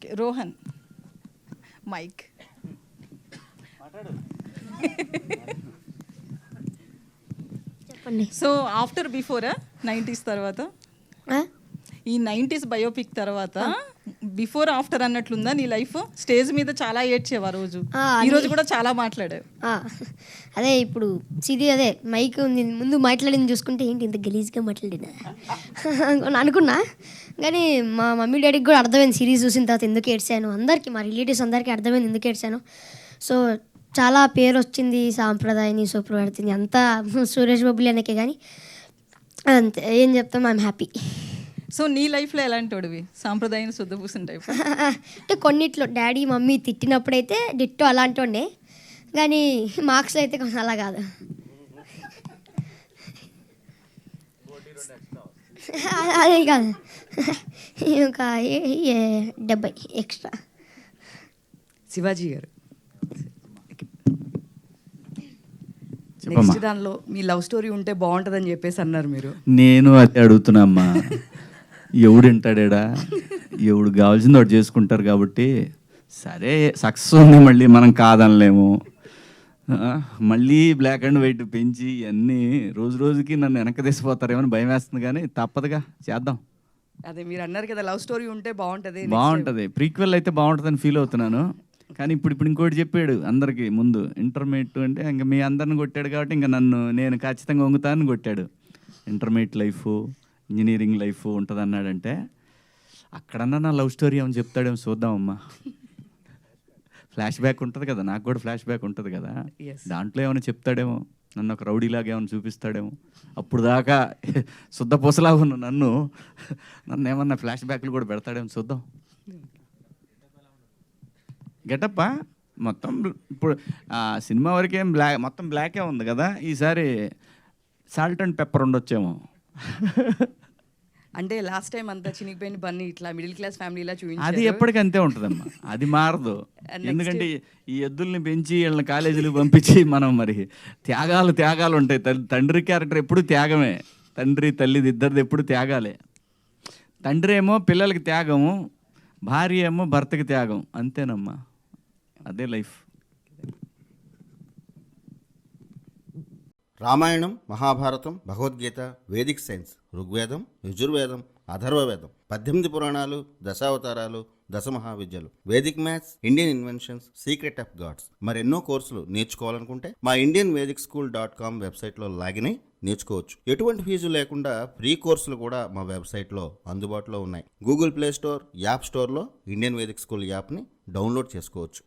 Okay, Rohan mic. చెప్పండి. So after బిఫోరా 90s తర్వాత, ఈ 90s బయోపిక్ తర్వాత బిఫోర్ ఆఫ్టర్ అన్నట్లుందా నీ లైఫ్? స్టేజ్ మీద చాలా ఏడ్చేవా రోజు? ఈ రోజు కూడా చాలా మాట్లాడావు. అదే ఇప్పుడు సిరి అదే మైక్ ఉంది ముందు మాట్లాడింది చూసుకుంటే ఏంటి ఇంత గలీజ్గా మాట్లాడినా అనుకున్నా. కానీ మా మమ్మీ డాడీకి కూడా అర్థమైంది సిరీస్ చూసిన తర్వాత ఎందుకు ఏడ్చాను, అందరికీ మా రిలేటివ్స్ అందరికీ అర్థమైంది ఎందుకు ఏడ్చాను. సో చాలా పేరు వచ్చింది సాంప్రదాయని సుప్రవర్తిని అంతా సురేష్ బాబులు అనకే, కానీ అంతే ఏం చెప్తాం, ఐఎమ్ హ్యాపీ. సో నీ లైఫ్లో ఎలాంటి వాడివి? సాంప్రదాయం శుద్ధపూసిన టైప్ అంటే కొన్నిట్లో డాడీ మమ్మీ తిట్టినప్పుడైతే డిట్టో అలాంటి ఉండే, కానీ మార్క్స్లో అయితే కొంచెం అలా కాదు. అదే కాదు, ఒక 70 ఎక్స్ట్రా. శివాజీ గారు, చెప్పమ్మా. నెక్స్ట్ దానిలో మీ లవ్ స్టోరీ ఉంటే బాగుంటుందని చెప్పేసి అన్నారు మీరు. నేను అదే అడుగుతున్నామ్మా. ఎవడు వింటాడా? ఎవడు కావాల్సింది వాడు చేసుకుంటారు కాబట్టి సరే సక్సెస్ ఉంది, మళ్ళీ మనం కాదనలేము. మళ్ళీ బ్లాక్ అండ్ వైట్ పెంచి అన్నీ రోజు రోజుకి నన్ను వెనక్కి తీసిపోతారేమని భయం వేస్తుంది, కానీ తప్పదుగా చేద్దాం. అదే మీరు అన్నారు కదా లవ్ స్టోరీ ఉంటే బాగుంటుంది, ప్రీక్వెల్ అయితే బాగుంటుందని ఫీల్ అవుతున్నాను. కానీ ఇప్పుడు ఇంకోటి చెప్పాడు అందరికీ ముందు, ఇంటర్మీడియట్ అంటే ఇంకా మీ అందరిని కొట్టాడు కాబట్టి ఇంకా నేను ఖచ్చితంగా వంగుతానని కొట్టాడు. ఇంటర్మీడియట్ లైఫ్, ఇంజనీరింగ్ లైఫ్ ఉంటుంది అన్నాడంటే అక్కడన్నా నా లవ్ స్టోరీ ఏమని చెప్తాడేమో చూద్దామమ్మా. ఫ్లాష్ బ్యాక్ ఉంటుంది కదా, నాకు కూడా ఫ్లాష్ బ్యాక్ ఉంటుంది కదా, దాంట్లో ఏమైనా చెప్తాడేమో, నన్ను ఒక రౌడీలాగా ఏమైనా చూపిస్తాడేమో. అప్పుడు దాకా శుద్ధపూసలాగా ఉన్న నన్ను ఏమన్నా ఫ్లాష్ బ్యాక్లు కూడా పెడతాడేమో చూద్దాం. గెటప్పా మొత్తం ఇప్పుడు సినిమా వరకేం మొత్తం బ్లాకే ఉంది కదా, ఈసారి సాల్ట్ అండ్ పెప్పర్ ఉండొచ్చేమో. అంటే లాస్ట్ టైం అంతా చినిగిపోయిన బన్నీ ఇట్లా మిడిల్ క్లాస్ ఫ్యామిలీలా చూపించారు. అది ఎప్పటికంతే ఉంటుందమ్మా, అది మారదు. ఎందుకంటే ఈ ఎద్దుల్ని పెంచి వీళ్ళని కాలేజీలు పంపించి మనం మరి త్యాగాలు ఉంటాయి. తండ్రి క్యారెక్టర్ ఎప్పుడు త్యాగమే, తండ్రి తల్లిది ఇద్దరిది ఎప్పుడు త్యాగాలే. తండ్రి ఏమో పిల్లలకి త్యాగము, భార్య ఏమో భర్తకి త్యాగం, అంతేనమ్మా, అదే life. Ramayanam, Mahabharatam, Bhagavad Gita, Vedic science, Rigvedam, Yajurvedam, Atharvavedam, 18 పురాణాలు, దశావతారాలు, 10 మహావిద్యలు, Vedic maths, Indian inventions, secret of gods, మరెన్నో కోర్సులు నేర్చుకోవాలనుకుంటే మా indianvedicSchool.com వెబ్సైట్లో లాగిన్ అయి నేర్చుకోవచ్చు. ఎటువంటి ఫీజు లేకుండా ఫ్రీ కోర్సులు కూడా మా వెబ్సైట్లో అందుబాటులో ఉన్నాయి. గూగుల్ ప్లే స్టోర్, యాప్ స్టోర్లో ఇండియన్ వేదిక్ స్కూల్ యాప్ని డౌన్లోడ్ చేసుకోవచ్చు.